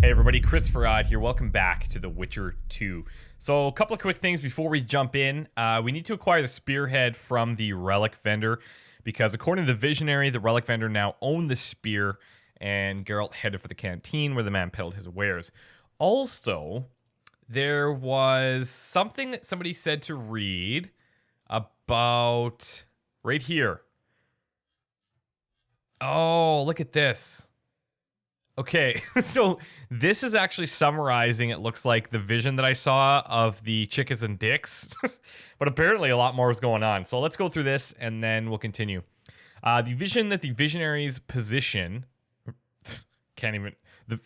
Hey everybody, ChristopherOdd here. Welcome back to The Witcher 2. So a couple of quick things before we jump in. We need to acquire the spearhead from the Relic vendor because according to the Visionary, the Relic vendor now owned the spear and Geralt headed for the canteen where the man peddled his wares. Also, there was something that somebody said to read about right here. Oh, look at this. Okay, so this is actually summarizing, it looks like, the vision that I saw of the chickens and dicks. But apparently a lot more is going on. So let's go through this and then we'll continue. The vision that the Visionary's position...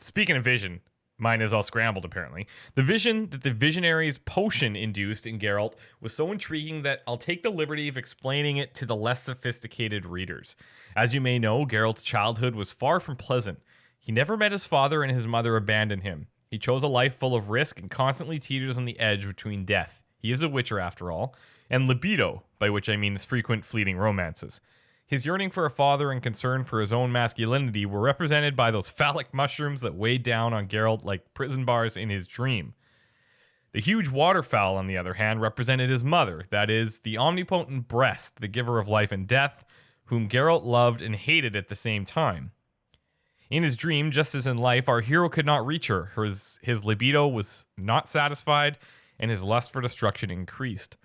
Speaking of vision, mine is all scrambled apparently. The vision that the Visionary's potion induced in Geralt was so intriguing that I'll take the liberty of explaining it to the less sophisticated readers. As you may know, Geralt's childhood was far from pleasant. He never met his father and his mother abandoned him. He chose a life full of risk and constantly teeters on the edge between death. He is a witcher after all, and libido, by which I mean his frequent fleeting romances. His yearning for a father and concern for his own masculinity were represented by those phallic mushrooms that weighed down on Geralt like prison bars in his dream. The huge waterfowl, on the other hand, represented his mother, that is, the omnipotent breast, the giver of life and death, whom Geralt loved and hated at the same time. In his dream, just as in life, our hero could not reach her. His libido was not satisfied, and his lust for destruction increased.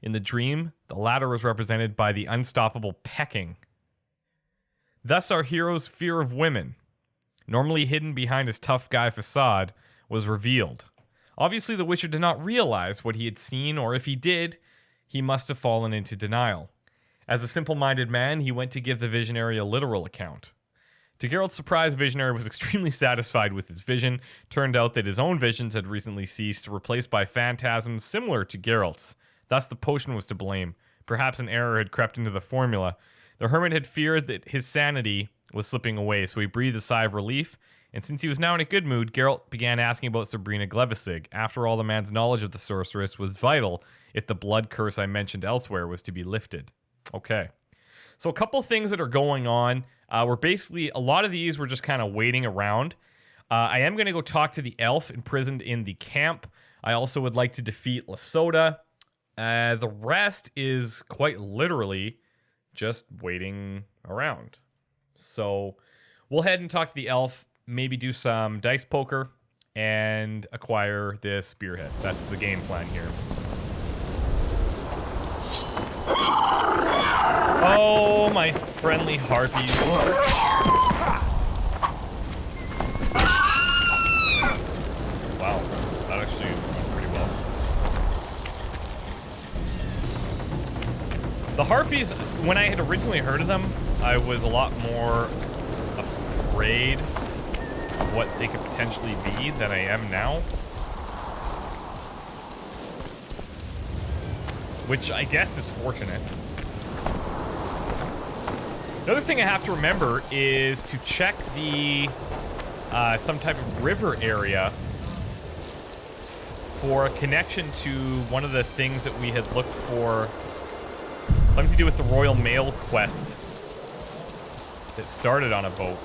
In the dream, the latter was represented by the unstoppable pecking. Thus, our hero's fear of women, normally hidden behind his tough guy facade, was revealed. Obviously, the Witcher did not realize what he had seen, or if he did, he must have fallen into denial. As a simple-minded man, he went to give the Visionary a literal account. To Geralt's surprise, Visionary was extremely satisfied with his vision. Turned out that his own visions had recently ceased, replaced by phantasms similar to Geralt's. Thus, the potion was to blame. Perhaps an error had crept into the formula. The hermit had feared that his sanity was slipping away, so he breathed a sigh of relief. And since he was now in a good mood, Geralt began asking about Sabrina Glevissig. After all, the man's knowledge of the sorceress was vital if the blood curse I mentioned elsewhere was to be lifted. Okay. So a couple things that are going on. We're basically, a lot of these we're just kind of waiting around. I am going to go talk to the elf imprisoned in the camp. I also would like to defeat Lasota. The rest is quite literally just waiting around. So we'll head and talk to the elf, maybe do some dice poker, and acquire this spearhead. That's the game plan here. Oh, my friendly harpies. Wow, that actually went pretty well. The harpies, when I had originally heard of them, I was a lot more afraid of what they could potentially be than I am now. Which I guess is fortunate. The other thing I have to remember is to check the some type of river area for a connection to one of the things that we had looked for. Something to do with the Royal Mail quest that started on a boat.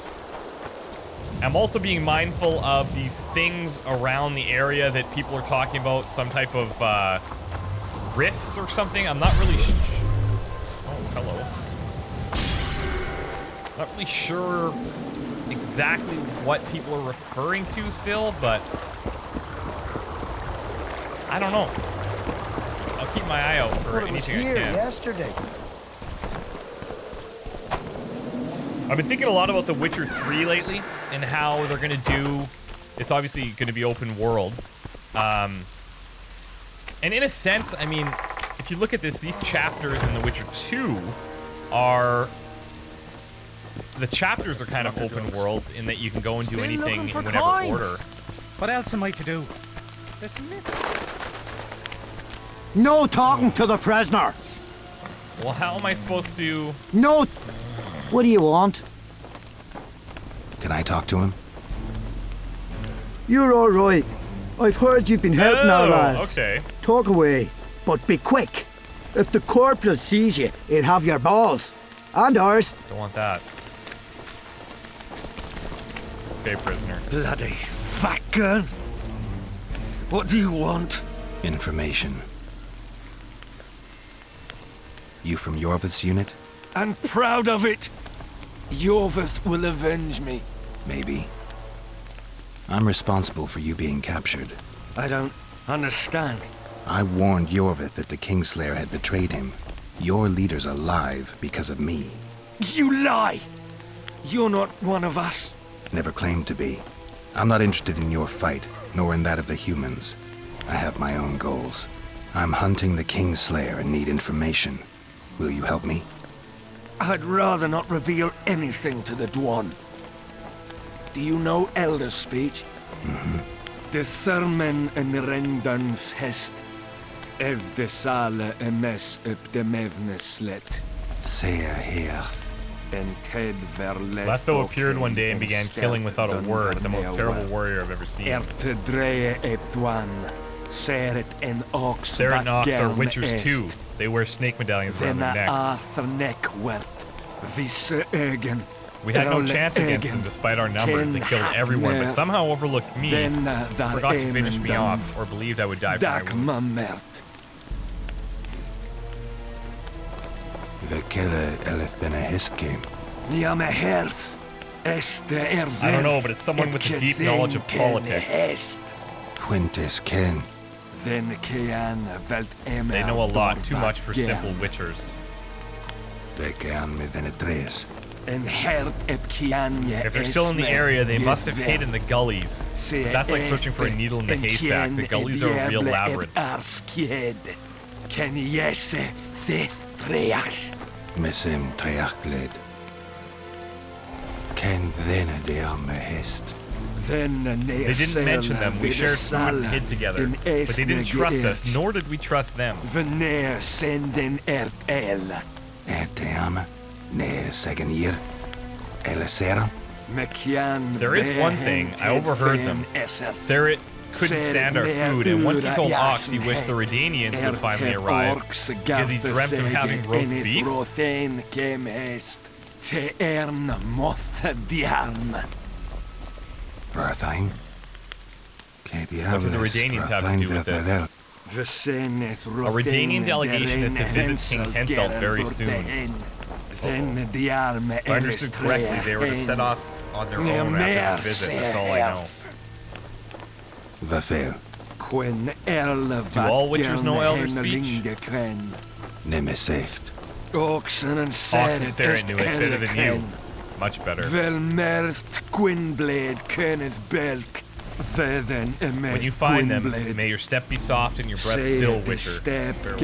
I'm also being mindful of these things around the area that people are talking about, some type of rifts or something. I'm not really oh, hello. Not really sure exactly what people are referring to still, but I don't know. I'll keep my eye out for anything I can. Yesterday. I've been thinking a lot about The Witcher 3 lately and how they're going to do... It's obviously going to be open world. And in a sense, I mean, if you look at this, these chapters in The Witcher 2 are... The chapters are kind of open world in that you can go and do anything in whatever order. What else am I to do? No talking to the prisoner. Well, how am I supposed to... No. What do you want? Can I talk to him? You're all right. I've heard you've been helping our lads. Okay. Talk away, but be quick. If the corporal sees you, he'll have your balls. And ours. Don't want that. Okay, prisoner. Bloody Vacuum. What do you want? Information. You from Yorvith's unit? I'm proud of it. Yorvith will avenge me. Maybe. I'm responsible for you being captured. I don't understand. I warned Yorvith that the Kingslayer had betrayed him. Your leader's alive because of me. You lie! You're not one of us. Never claimed to be. I'm not interested in your fight, nor in that of the humans. I have my own goals. I'm hunting the Kingslayer and need information. Will you help me? I'd rather not reveal anything to the Dwan. Do you know Elder speech? De Thurmen en Rendan Fest. Ev de Sale emes up de Mevneslet. Sea here. En Ted Verlet. Letho appeared one day and began killing without a word, the most terrible warrior I've ever seen. Erte Dreie et Dwan. Seret en Ox. Seret and Ox are Witchers too. They wear snake medallions around their necks. We had no chance against them despite our numbers. They killed everyone, but somehow overlooked me, forgot to finish me off, or believed I would die from my wounds. The killer Elefina Histgame. I don't know, but it's someone with a deep knowledge of politics. Quintus Ken. They know a lot, too much for simple witchers. If they're still in the area, they must have hid in the gullies. But that's like searching for a needle in the haystack. The gullies are a real labyrinth. Mesem Treachled. Ken Vena de Almahest. They didn't mention them. We shared food and hid together. But they didn't trust us, nor did we trust them. Erteama. Ne Seganir. Elisera. There is one thing. I overheard them. Seret couldn't stand our food, and once he told Ox he wished the Redanians would finally arrive because he dreamt of having roast beef. Berthine. What do the Redanians have to do with this? A Redanian delegation is to visit King Henselt very soon. If I understood correctly, they were to set off on their own after this visit. That's all I know. Vafail. Do all Witchers know Elder speech? Nemesecht. Ox and Seret knew it better than you. Much better. When you find them, may your step be soft and your breath still, Witcher. Farewell.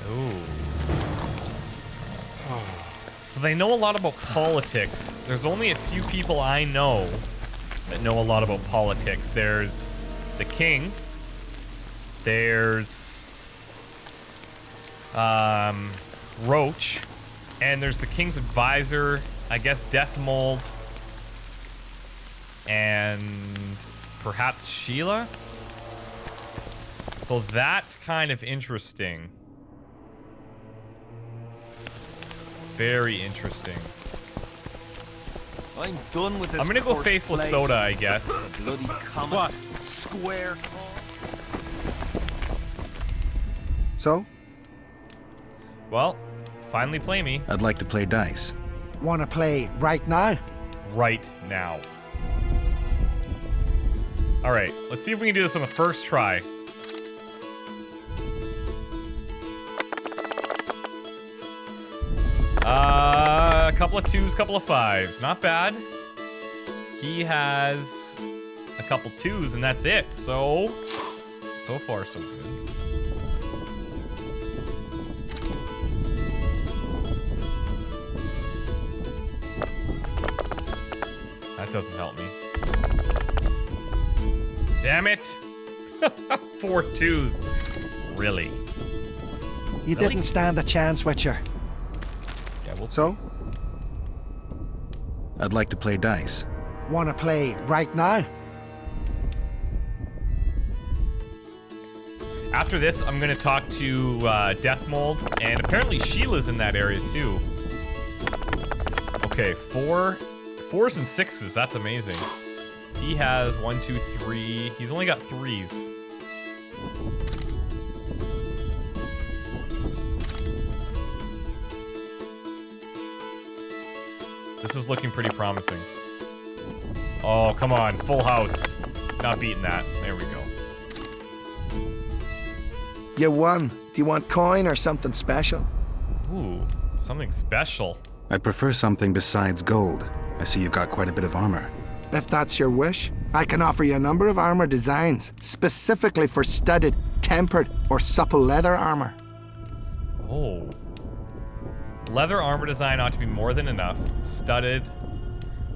Ooh. So they know a lot about politics. There's only a few people I know that know a lot about politics. There's the king. There's Roche. And there's the king's advisor, I guess Dethmold. And perhaps Shile? So that's kind of interesting. Very interesting. I'm done with this. I'm gonna go face Lasota, I guess. Bloody What? Square. So? Well, finally play me. I'd like to play dice. Wanna play right now? Right now. Alright, let's see if we can do this on the first try. A couple of 2s, couple of 5s. Not bad. He has a couple 2s, and that's it. So far, so good. That doesn't help me. Damn it! 4 2s. Really? You didn't stand a chance, Witcher. Yeah, we'll see. So? I'd like to play dice. Wanna play right now? After this, I'm gonna talk to Dethmold, and apparently Shila's in that area too. Okay, fours and sixes. That's amazing. He has 1, 2, 3. He's only got 3s. This is looking pretty promising. Oh, come on. Full house. Not beating that. There we go. You won. Do you want coin or something special? Ooh, something special. I'd prefer something besides gold. I see you've got quite a bit of armor. If that's your wish, I can offer you a number of armor designs, specifically for studded, tempered, or supple leather armor. Oh. Leather armor design ought to be more than enough. Studded.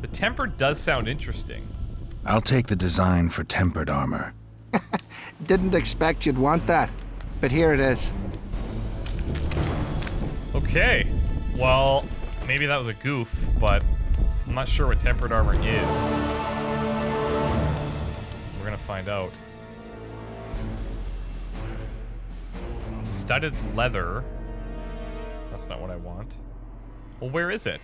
The tempered does sound interesting. I'll take the design for tempered armor. Didn't expect you'd want that, but here it is. Okay. Well, maybe that was a goof, but I'm not sure what tempered armor is. We're gonna find out. Studded leather. That's not what I want. Well, where is it?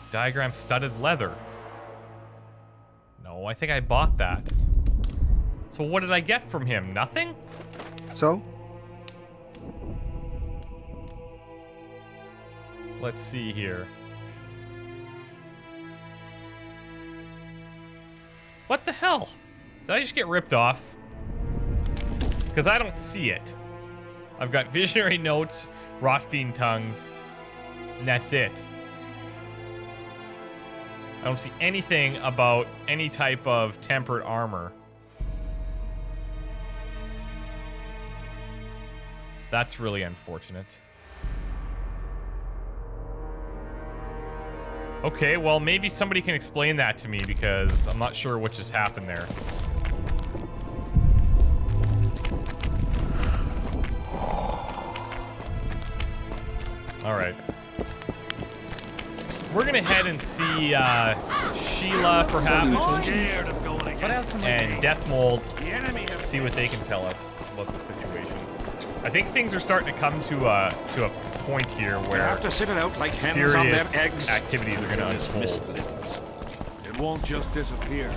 Diagram studded leather. No, I think I bought that. So what did I get from him? Nothing? So, Let's see here. What the hell? Did I just get ripped off? Because I don't see it. I've got visionary notes, rotfiend tongues, and that's it. I don't see anything about any type of tempered armor. That's really unfortunate. Okay, well, maybe somebody can explain that to me because I'm not sure what just happened there. Alright. We're gonna head and see Shile, perhaps, Scared of going against and Dethmold, the enemy. see what they can tell us about the situation. I think things are starting to come to a point here We where have to sit it out like hens on their serious eggs. activities are gonna This mist unfold. lives. It won't just disappear.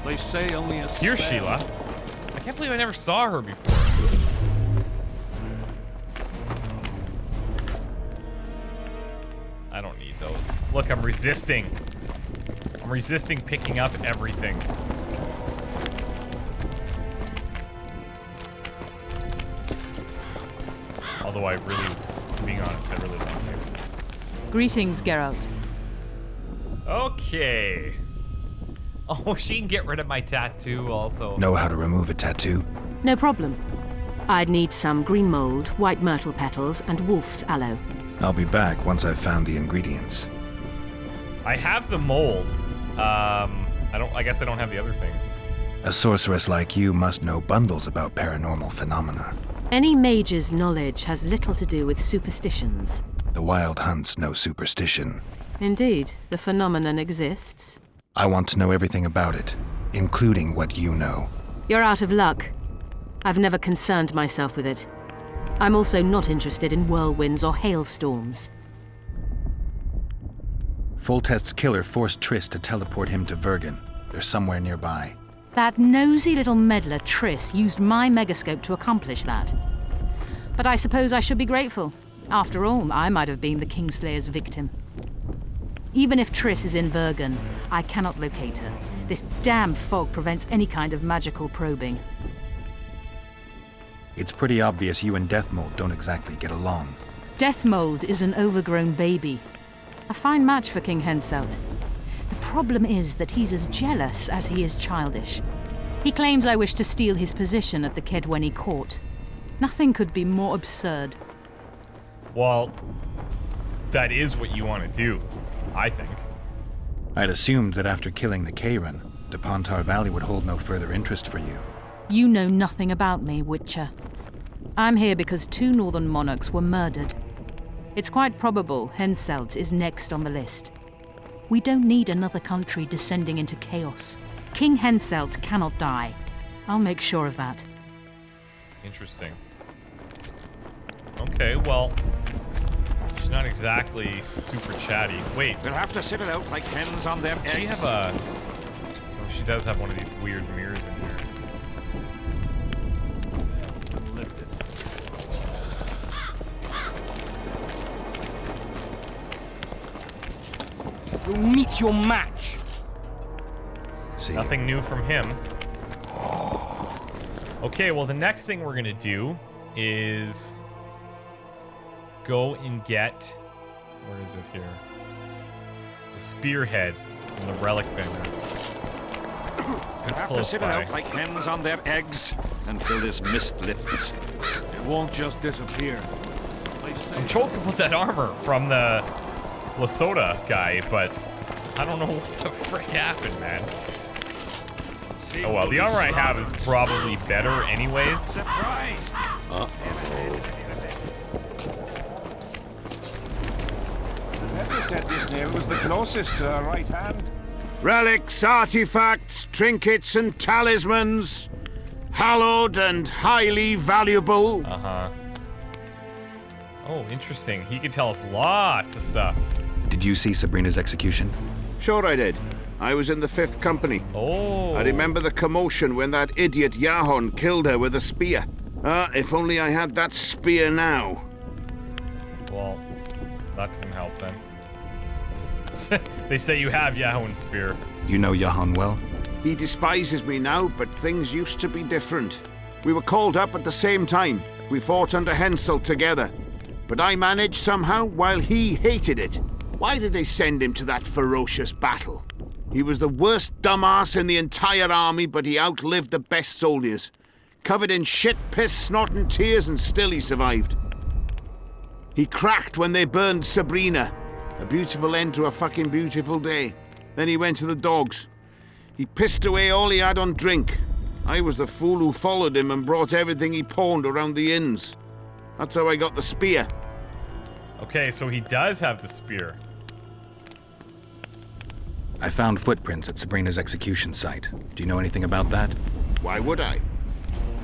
They say only a Here's spell. Shile. I can't believe I never saw her before. I don't need those. Look, I'm resisting. I'm resisting picking up everything. Although I really, being honest, I really want to. Greetings, Geralt. Okay. Oh, she can get rid of my tattoo also. Know how to remove a tattoo? No problem. I'd need some green mold, white myrtle petals, and wolf's aloe. I'll be back once I've found the ingredients. I have the mold. I guess I don't have the other things. A sorceress like you must know bundles about paranormal phenomena. Any mage's knowledge has little to do with superstitions. The Wild Hunt's no superstition. Indeed, the phenomenon exists. I want to know everything about it, including what you know. You're out of luck. I've never concerned myself with it. I'm also not interested in whirlwinds or hailstorms. Foltest's killer forced Triss to teleport him to Vergen. They're somewhere nearby. That nosy little meddler Triss used my megascope to accomplish that. But I suppose I should be grateful. After all, I might have been the Kingslayer's victim. Even if Triss is in Vergen, I cannot locate her. This damn fog prevents any kind of magical probing. It's pretty obvious you and Dethmold don't exactly get along. Dethmold is an overgrown baby. A fine match for King Henselt. The problem is that he's as jealous as he is childish. He claims I wish to steal his position at the Kedwenny court. Nothing could be more absurd. Well, that is what you want to do, I think. I'd assumed that after killing the Kayran, the Pontar Valley would hold no further interest for you. You know nothing about me, Witcher. I'm here because 2 northern monarchs were murdered. It's quite probable Henselt is next on the list. We don't need another country descending into chaos. King Henselt cannot die. I'll make sure of that. Interesting. Okay, well, she's not exactly super chatty. Wait, We'll have to sit it out like hens on their eggs. does she have a... Oh, she does have one of these weird mirrors in here. Lift it. You'll meet your match. See, Nothing new from him. Okay, well, the next thing we're gonna do is go and get... Where is it here? The spearhead from the Relic family. We'll It's have to close sit it by. out like hens on their eggs until this mist lifts. It won't just disappear. I'm choked about that armor from the Lasota guy, but I don't know what the frick happened, man. Oh well, the armor I have is probably better anyways. Surprise! Whoever said this name was the closest to our right hand. Relics, artifacts, trinkets, and talismans. Hallowed and highly valuable. Uh-huh. Oh, interesting. He could tell us lots of stuff. did you see Sabrina's execution? Sure I did. I was in the 5th Company. Oh. I remember the commotion when that idiot Yahon killed her with a spear. If only I had that spear now. Well, that doesn't help then. They say you have Yahweh's spear. You know Yahon well? He despises me now, but things used to be different. We were called up at the same time. We fought under Henselt together. But I managed somehow while he hated it. Why did they send him to that ferocious battle? He was the worst dumbass in the entire army, but he outlived the best soldiers. Covered in shit, piss, snot and tears, and still he survived. He cracked when they burned Sabrina. A beautiful end to a fucking beautiful day. Then he went to the dogs. He pissed away all he had on drink. I was the fool who followed him and brought everything he pawned around the inns. That's how I got the spear. Okay, so he does have the spear. I found footprints at Sabrina's execution site. Do you know anything about that? Why would I?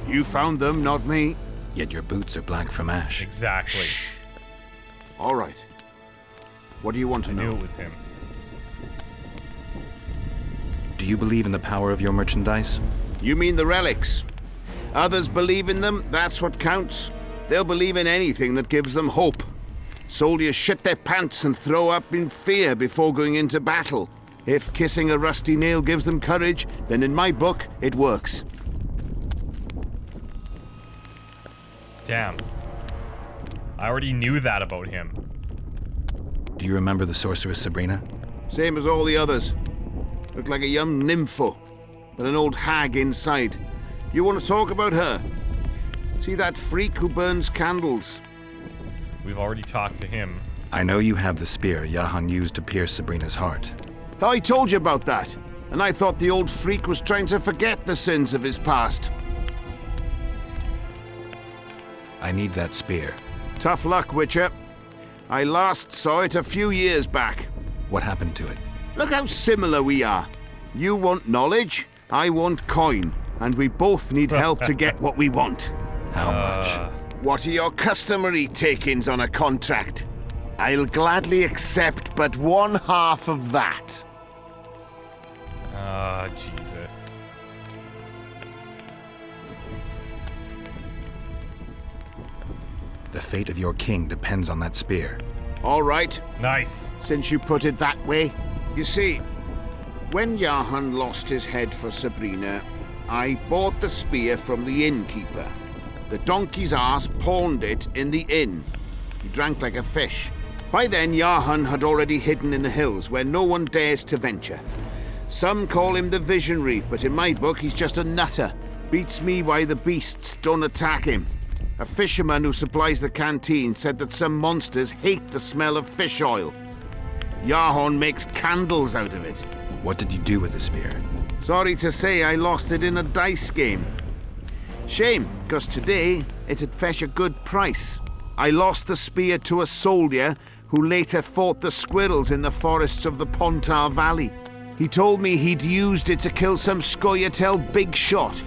You found them, not me. Yet your boots are black from ash. Exactly. All right. What do you want to I knew know? it was him. Do you believe in the power of your merchandise? You mean the relics? Others believe in them, that's what counts. They'll believe in anything that gives them hope. Soldiers shit their pants and throw up in fear before going into battle. If kissing a rusty nail gives them courage, then in my book, it works. Damn. I already knew that about him. Do you remember the sorceress Sabrina? Same as all the others. Looked like a young nympho, but an old hag inside. You want to talk about her? See that freak who burns candles? We've already talked to him. I know you have the spear Yahon used to pierce Sabrina's heart. I told you about that, and I thought the old freak was trying to forget the sins of his past. I need that spear. Tough luck, Witcher. I last saw it a few years back. What happened to it? Look how similar we are. You want knowledge, I want coin, and we both need help to get what we want. How much? What are your customary take-ins on a contract? I'll gladly accept but 1/2 of that. Ah, Jesus. The fate of your king depends on that spear. All right, Nice. since you put it that way. You see, when Yahon lost his head for Sabrina, I bought the spear from the innkeeper. The donkey's ass pawned it in the inn. He drank like a fish. By then, Yahon had already hidden in the hills where no one dares to venture. Some call him the Visionary, but in my book, he's just a nutter. Beats me why the beasts don't attack him. A fisherman who supplies the canteen said that some monsters hate the smell of fish oil. Yahon makes candles out of it. What did you do with the spear? Sorry to say I lost it in a dice game. Shame, because today it'd fetch a good price. I lost the spear to a soldier who later fought the squirrels in the forests of the Pontar Valley. He told me he'd used it to kill some Scoia'tael big shot.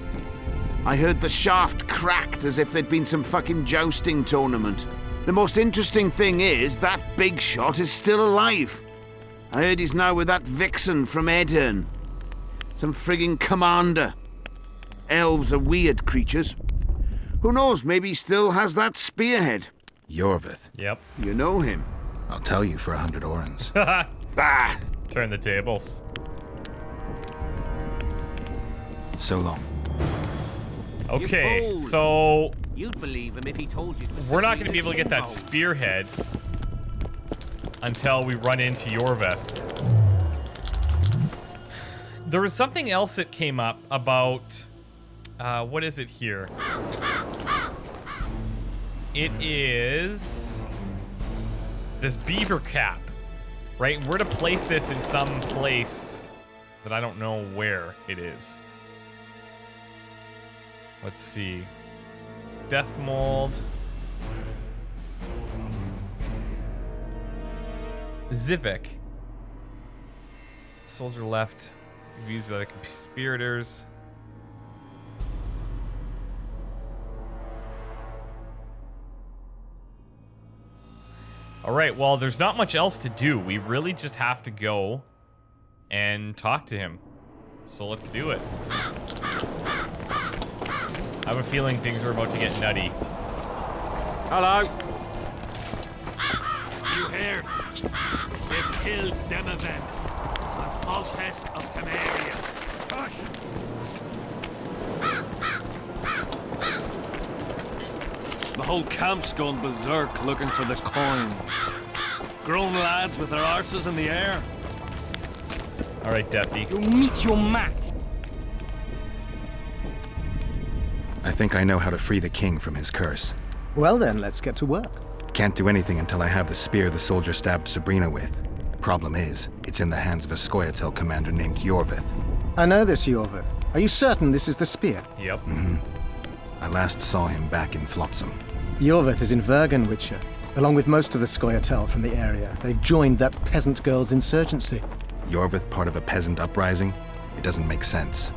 I heard the shaft cracked as if there'd been some fucking jousting tournament. The most interesting thing is that big shot is still alive. I heard he's now with that vixen from Edirn. Some frigging commander. Elves are weird creatures. Who knows, maybe he still has that spearhead. Yorvith. Yep. You know him. I'll tell you for 100 orens. Bah! Turn the tables. So long. Okay, so You'd believe him if he told you. we're not going to be able to get that spearhead until we run into Yorvith. There was something else that came up about, what is it here? It is this beaver cap, right? We're to place this in some place that I don't know where it is. Let's see. Dethmold. Zivik. Soldier left. Used by the conspirators. Alright, well, there's not much else to do. We really just have to go and talk to him. So let's do it. I have a feeling things are about to get nutty. Hello. You hear? They've killed Demaven on false test of Temeria. Hush! The whole camp's gone berserk looking for the coins. Grown lads with their arses in the air. Alright, Deathy. You'll meet your match. I think I know how to free the king from his curse. Well then, let's get to work. Can't do anything until I have the spear the soldier stabbed Sabrina with. Problem is, it's in the hands of a Scoia'tael commander named Yorvith. I know this, Yorvith. Are you certain this is the spear? Yep. I last saw him back in Flotsam. Yorvith is in Vergen, Witcher, along with most of the Scoia'tael from the area. They've joined that peasant girl's insurgency. Yorvith part of a peasant uprising? It doesn't make sense.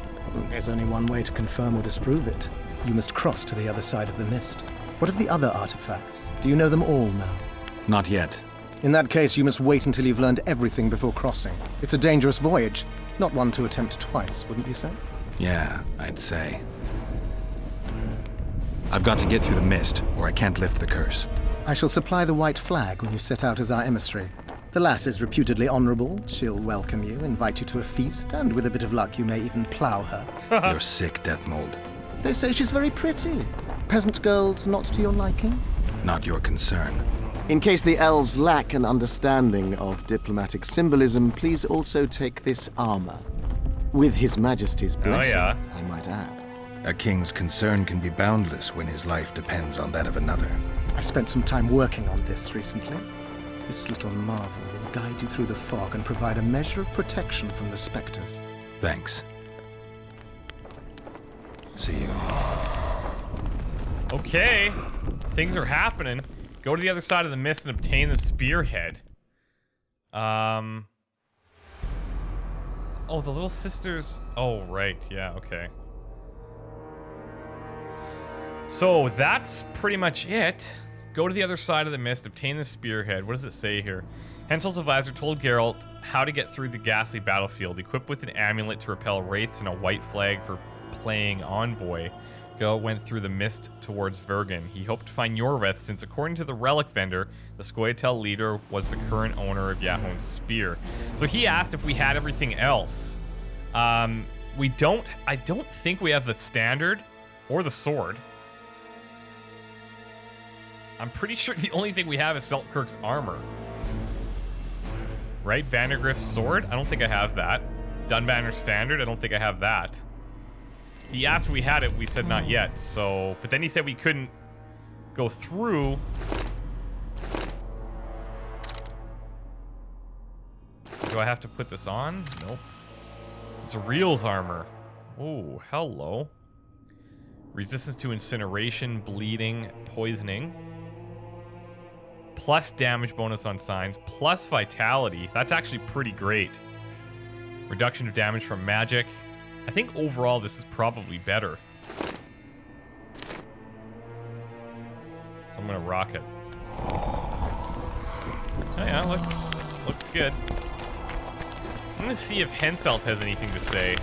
There's only one way to confirm or disprove it. You must cross to the other side of the mist. What of the other artifacts? Do you know them all now? Not yet. In that case, you must wait until you've learned everything before crossing. It's a dangerous voyage, not one to attempt twice, wouldn't you say? Yeah, I'd say. I've got to get through the mist, or I can't lift the curse. I shall supply the white flag when you set out as our emissary. The lass is reputedly honorable. She'll welcome you, invite you to a feast, and with a bit of luck, you may even plow her. You're sick, Dethmold. They say she's very pretty. Peasant girls not to your liking? Not your concern. In case the elves lack an understanding of diplomatic symbolism, please also take this armor. With His Majesty's blessing, yeah. I might add. A king's concern can be boundless when his life depends on that of another. I spent some time working on this recently. This little marvel will guide you through the fog and provide a measure of protection from the specters. Thanks. See you. Okay. Things are happening. Go to the other side of the mist and obtain the spearhead. Oh, the little sisters. Oh, right. Yeah, okay. So that's pretty much it. Go to the other side of the mist, obtain the spearhead. What does it say here? Hensel's advisor told Geralt how to get through the ghastly battlefield, equipped with an amulet to repel wraiths and a white flag for playing envoy. Geralt went through the mist towards Vergen. He hoped to find Yorvith, since according to the Relic vendor, the Scoia'tael leader was the current owner of Yahon's spear. So he asked if we had everything else. We don't. I don't think we have the standard or the sword. I'm pretty sure the only thing we have is Seltkirk's armor. Right? Vandergriff's sword? I don't think I have that. Dunbanner's standard? I don't think I have that. He asked if we had it, we said not yet, so... But then he said we couldn't go through. Do I have to put this on? Nope. It's Real's armor. Oh, hello. Resistance to incineration, bleeding, poisoning. Plus damage bonus on signs, plus vitality. That's actually pretty great. Reduction of damage from magic. I think overall this is probably better. So I'm gonna rock it. Oh yeah, looks good. I'm gonna see if Henselt has anything to say.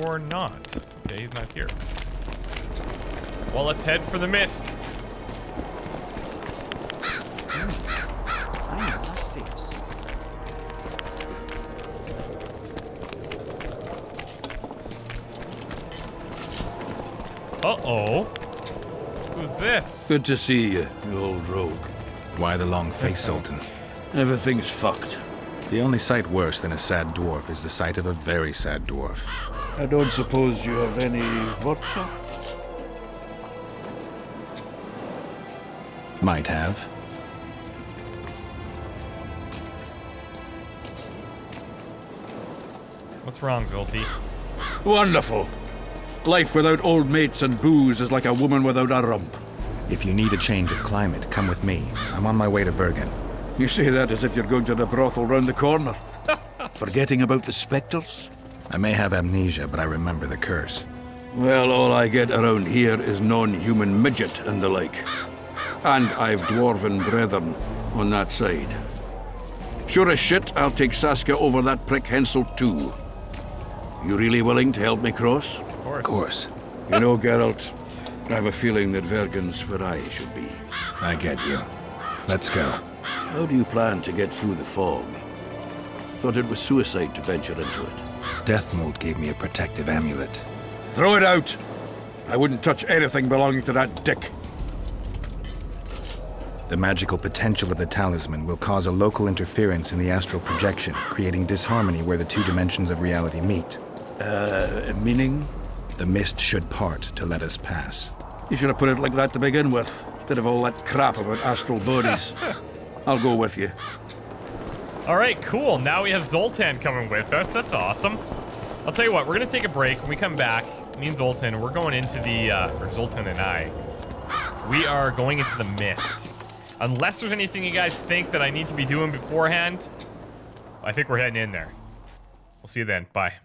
Or not. Okay, he's not here. Well, let's head for the mist. I know that face. Uh-oh. Who's this? Good to see you, you old rogue. Why the long face, Zoltan? Everything's fucked. The only sight worse than a sad dwarf is the sight of a very sad dwarf. I don't suppose you have any vodka? Might have. What's wrong, Zolty? Wonderful. Life without old mates and booze is like a woman without a rump. If you need a change of climate, come with me. I'm on my way to Vergen. You say that as if you're going to the brothel round the corner. Forgetting about the spectres? I may have amnesia, but I remember the curse. Well, all I get around here is non-human midget and the like. And I've dwarven brethren on that side. Sure as shit, I'll take Saskia over that prick Henselt too. You really willing to help me cross? Of course. You know, Geralt, I have a feeling that Vergen's where I should be. I get you. Let's go. How do you plan to get through the fog? Thought it was suicide to venture into it. Dethmold gave me a protective amulet. Throw it out! I wouldn't touch anything belonging to that dick. The magical potential of the talisman will cause a local interference in the astral projection, creating disharmony where the two dimensions of reality meet. Meaning? The mist should part to let us pass. You should have put it like that to begin with, instead of all that crap about astral bodies. I'll go with you. All right, cool. Now we have Zoltan coming with us. That's awesome. I'll tell you what, we're gonna take a break. When we come back, me and Zoltan, we're going into the, or Zoltan and I, we are going into the mist. Unless there's anything you guys think that I need to be doing beforehand, I think we're heading in there. We'll see you then. Bye.